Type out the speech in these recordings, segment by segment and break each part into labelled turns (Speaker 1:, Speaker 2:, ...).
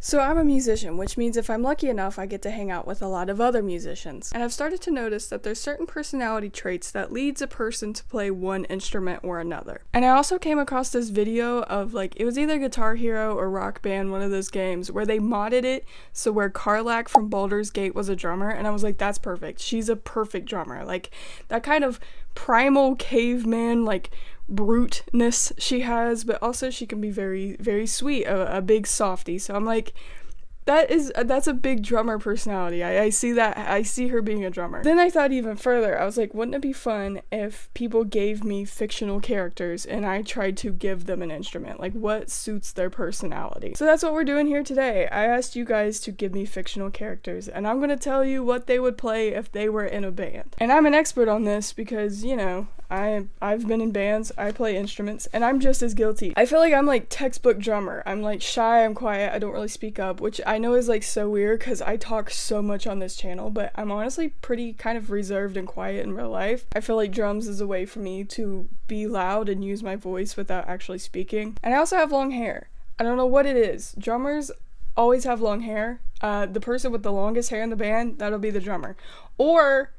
Speaker 1: So I'm a musician, which means if I'm lucky enough, I get to hang out with a lot of other musicians. And I've started to notice that there's certain personality traits that leads a person to play one instrument or another. And I also came across this video of it was either Guitar Hero or Rock Band, one of those games, where they modded it so where Karlach from Baldur's Gate was a drummer, and I was like, that's perfect. She's a perfect drummer. Like, that kind of primal caveman, bruteness she has, but also she can be very, very sweet, a big softie. So I'm like, that's a big drummer personality. I see that. I see her being a drummer. Then I thought even further. I was like, wouldn't it be fun if people gave me fictional characters and I tried to give them an instrument? Like, what suits their personality? So that's what we're doing here today. I asked you guys to give me fictional characters, and I'm gonna tell you what they would play if they were in a band. And I'm an expert on this because, I've been in bands, I play instruments, and I'm just as guilty. I feel like I'm textbook drummer. I'm shy, I'm quiet, I don't really speak up, which I know is so weird because I talk so much on this channel, but I'm honestly pretty kind of reserved and quiet in real life. I feel like drums is a way for me to be loud and use my voice without actually speaking. And I also have long hair. I don't know what it is. Drummers always have long hair. The person with the longest hair in the band, that'll be the drummer. Or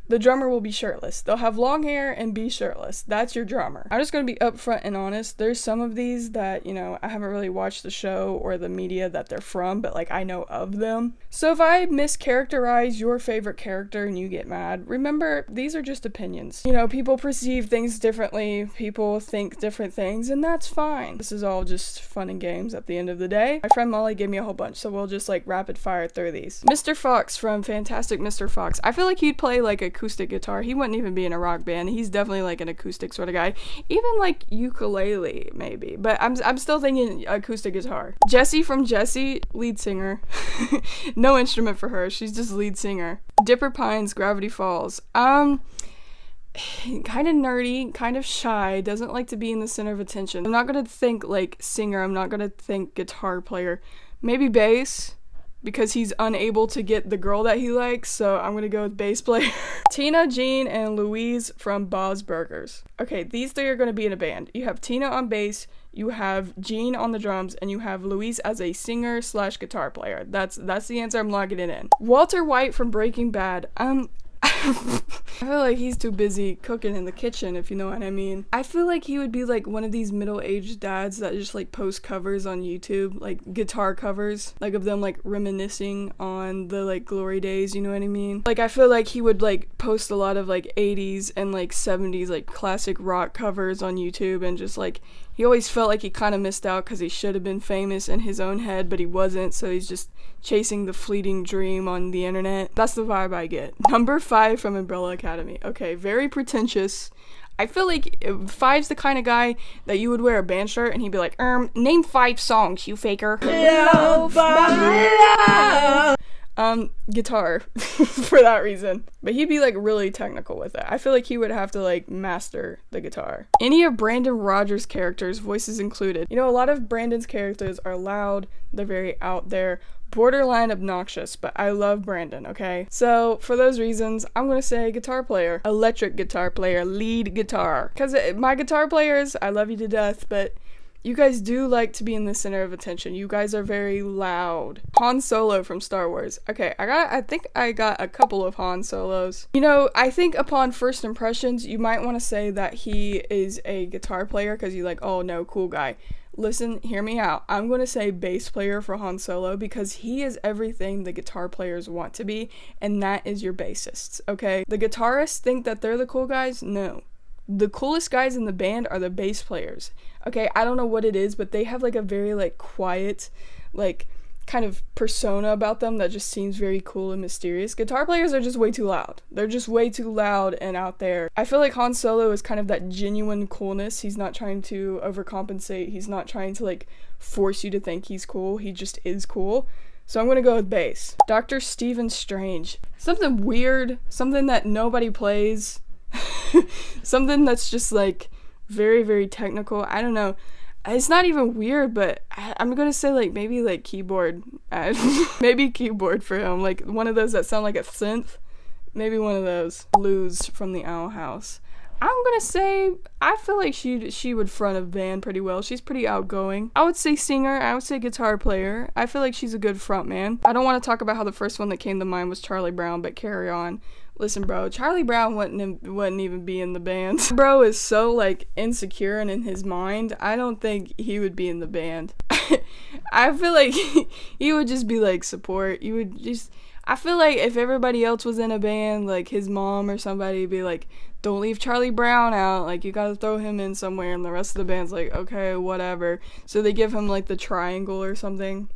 Speaker 1: the drummer will be shirtless. They'll have long hair and be shirtless. That's your drummer. I'm just going to be upfront and honest. There's some of these that, I haven't really watched the show or the media that they're from, but I know of them. So if I mischaracterize your favorite character and you get mad, remember, these are just opinions. People perceive things differently. People think different things, and that's fine. This is all just fun and games at the end of the day. My friend Molly gave me a whole bunch, so we'll just rapid fire through these. Mr. Fox from Fantastic Mr. Fox. I feel like he'd play acoustic guitar. He wouldn't even be in a rock band. He's definitely an acoustic sort of guy. Even ukulele maybe, but I'm still thinking acoustic guitar. Jessie from Jessie, lead singer. No instrument for her. She's just lead singer. Dipper Pines, Gravity Falls. Kind of nerdy, kind of shy, doesn't like to be in the center of attention. I'm not gonna think singer. I'm not gonna think guitar player. Maybe bass, because he's unable to get the girl that he likes, so I'm gonna go with bass player. Tina, Jean, and Louise from Bob's Burgers. Okay, these three are gonna be in a band. You have Tina on bass, you have Jean on the drums, and you have Louise as a singer/guitar player. That's the answer. I'm logging it in. Walter White from Breaking Bad. I feel like he's too busy cooking in the kitchen, if you know what I mean. I feel like he would be one of these middle-aged dads that just post covers on YouTube, guitar covers, of them reminiscing on the glory days, you know what I mean? I feel like he would post a lot of 80s and 70s classic rock covers on YouTube, and just he always felt like he kind of missed out because he should have been famous in his own head, but he wasn't, so he's just chasing the fleeting dream on the internet. That's the vibe I get. Number 5 from Umbrella Academy. Okay, very pretentious. I feel like 5's the kind of guy that you would wear a band shirt and he'd be like, name 5 songs, you faker. Guitar for that reason. But he'd be really technical with it. I feel like he would have to master the guitar. Any of Brandon Rogers' characters, voices included. A lot of Brandon's characters are loud, they're very out there, borderline obnoxious, but I love Brandon, okay? So for those reasons, I'm gonna say guitar player, electric guitar player, lead guitar. Because my guitar players, I love you to death, but you guys do like to be in the center of attention. You guys are very loud. Han Solo from Star Wars. Okay, I think I got a couple of Han Solos. I think upon first impressions, you might want to say that he is a guitar player because you're oh no, cool guy. Listen, hear me out. I'm going to say bass player for Han Solo because he is everything the guitar players want to be, and that is your bassists, okay? The guitarists think that they're the cool guys? No. The coolest guys in the band are the bass players. Okay, I don't know what it is, but they have a very quiet, kind of persona about them that just seems very cool and mysterious. Guitar players are just way too loud. They're just way too loud and out there. I feel like Han Solo is kind of that genuine coolness. He's not trying to overcompensate. He's not trying to force you to think he's cool. He just is cool. So I'm gonna go with bass. Dr. Stephen Strange. Something weird, something that nobody plays. Something that's just very, very technical. I don't know. It's not even weird, but I'm gonna say maybe keyboard. Maybe keyboard for him. One of those that sound like a synth. Maybe one of those. Blues from the Owl House. I'm gonna say, I feel like she would front a band pretty well. She's pretty outgoing. I would say singer, I would say guitar player. I feel like she's a good front man. I don't want to talk about how the first one that came to mind was Charlie Brown, but carry on. Listen, bro, Charlie Brown wouldn't even be in the band. Bro is so, like, insecure and in his mind, I don't think he would be in the band. I feel like he would just be, like, support. I feel like if everybody else was in a band, like, his mom or somebody would be like, don't leave Charlie Brown out, like, you gotta throw him in somewhere, and the rest of the band's like, okay, whatever. So they give him, like, the triangle or something.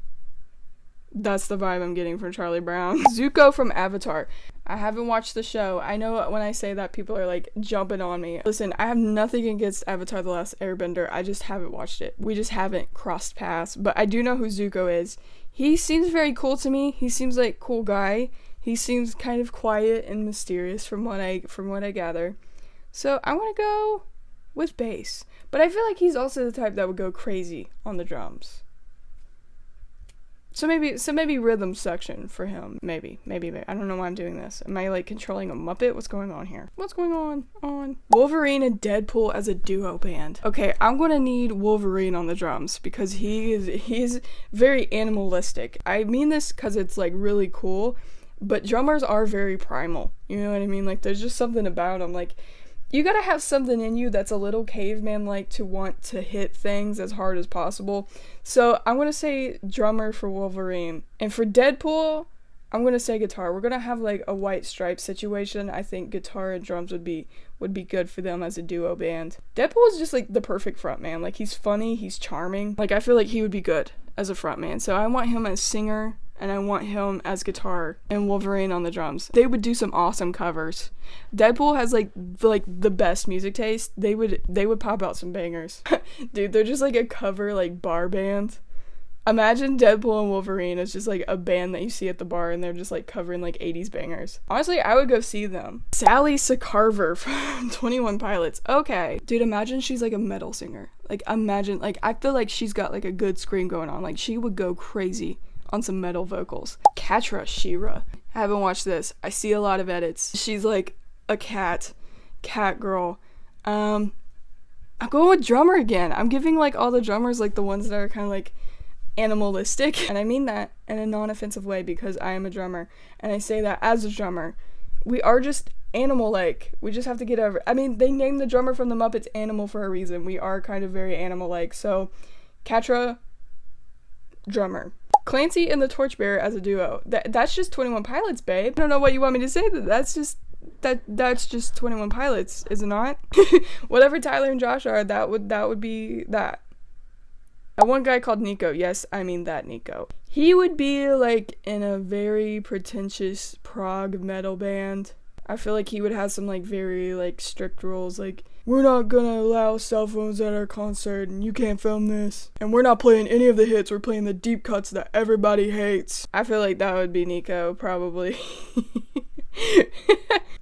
Speaker 1: That's the vibe I'm getting from Charlie Brown. Zuko from Avatar. I haven't watched the show. I know when I say that, people are, like, jumping on me. Listen, I have nothing against Avatar The Last Airbender. I just haven't watched it. We just haven't crossed paths. But I do know who Zuko is. He seems very cool to me. He seems like a cool guy. He seems kind of quiet and mysterious from what I gather. So I want to go with bass. But I feel like he's also the type that would go crazy on the drums. So maybe rhythm section for him. Maybe. I don't know why I'm doing this. Am I, like, controlling a Muppet? What's going on here? What's going on? Wolverine and Deadpool as a duo band. Okay, I'm gonna need Wolverine on the drums because he's very animalistic. I mean this because it's, like, really cool, but drummers are very primal. You know what I mean? Like, there's just something about them. Like, you gotta have something in you that's a little caveman-like to want to hit things as hard as possible. So I'm gonna say drummer for Wolverine. And for Deadpool, I'm gonna say guitar. We're gonna have, like, a white stripe situation. I think guitar and drums would be good for them as a duo band. Deadpool is just, like, the perfect front man. Like, he's funny, he's charming. Like, I feel like he would be good as a front man. So I want him as singer, and I want him as guitar, and Wolverine on the drums. They would do some awesome covers. Deadpool has, like the best music taste. They would pop out some bangers. Dude, they're just, like, a cover, like, bar band. Imagine Deadpool and Wolverine as just, like, a band that you see at the bar, and they're just, like, covering, like, 80s bangers. Honestly, I would go see them. Sally Sakarver from 21 Pilots. Okay. Dude, imagine she's, like, a metal singer. Like, imagine, like, I feel like she's got, like, a good scream going on. Like, she would go crazy on some metal vocals. Catra Shira. I haven't watched this. I see a lot of edits. She's like a cat girl. I'm going with drummer again. I'm giving, like, all the drummers, like, the ones that are kind of, like, animalistic. And I mean that in a non-offensive way because I am a drummer. And I say that as a drummer. We are just animal-like. We just have to get over it. I mean, they named the drummer from the Muppets Animal for a reason. We are kind of very animal-like. So, Catra, drummer. Clancy and the Torchbearer as a duo. That's just 21 Pilots, babe. I don't know what you want me to say. That's just 21 Pilots, is it not? Whatever Tyler and Josh are, that would be that. One guy called Nico. Yes, I mean that Nico. He would be, like, in a very pretentious prog metal band. I feel like he would have some, like, very, like, strict rules, like, we're not gonna allow cell phones at our concert, and you can't film this. And we're not playing any of the hits, we're playing the deep cuts that everybody hates. I feel like that would be Nico, probably.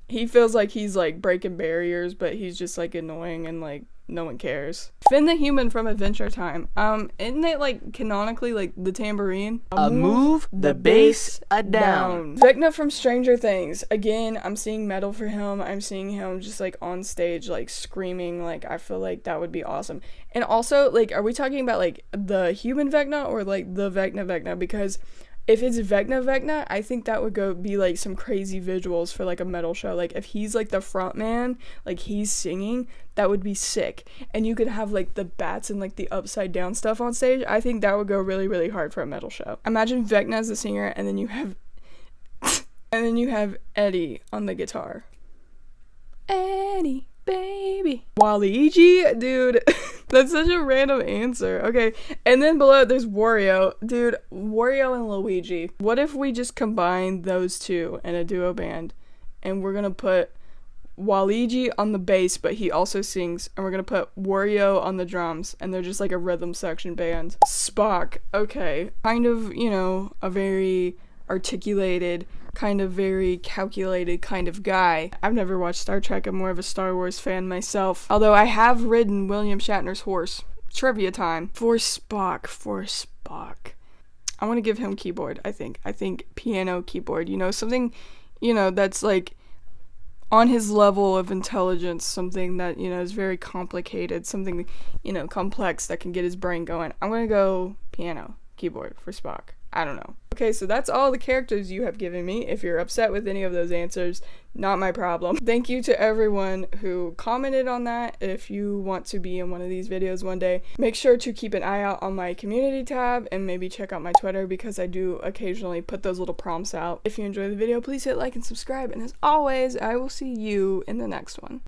Speaker 1: He feels like he's, like, breaking barriers, but he's just, like, annoying and, like, no one cares. Finn the Human from Adventure Time. Isn't it, like, canonically, like, the tambourine?
Speaker 2: Move the bass down.
Speaker 1: Vecna from Stranger Things. Again, I'm seeing metal for him. I'm seeing him just, like, on stage, like, screaming. Like, I feel like that would be awesome. And also, like, are we talking about, like, the human Vecna or, like, the Vecna? Because if it's Vecna, I think that would be, like, some crazy visuals for, like, a metal show. Like, if he's, like, the front man, like, he's singing, that would be sick. And you could have, like, the bats and, like, the upside down stuff on stage. I think that would go really, really hard for a metal show. Imagine Vecna as the singer, and then you have Eddie on the guitar. Eddie, baby. Waluigi? Dude, that's such a random answer. Okay, and then below it, there's Wario. Dude, Wario and Luigi. What if we just combine those two in a duo band, and we're gonna put Waluigi on the bass, but he also sings, and we're gonna put Wario on the drums, and they're just like a rhythm section band. Spock. Okay, kind of, you know, a very articulated, kind of very calculated kind of guy. I've never watched Star Trek. I'm more of a Star Wars fan myself. Although I have ridden William Shatner's horse. Trivia time. For Spock. I want to give him keyboard, I think. I think piano keyboard. You know, something, you know, that's like on his level of intelligence, something that, is very complicated, something, complex that can get his brain going. I'm gonna go piano, keyboard for Spock. I don't know. Okay, so that's all the characters you have given me. If you're upset with any of those answers, not my problem. Thank you to everyone who commented on that. If you want to be in one of these videos one day, make sure to keep an eye out on my community tab and maybe check out my Twitter because I do occasionally put those little prompts out. If you enjoy the video, please hit like and subscribe. And as always, I will see you in the next one.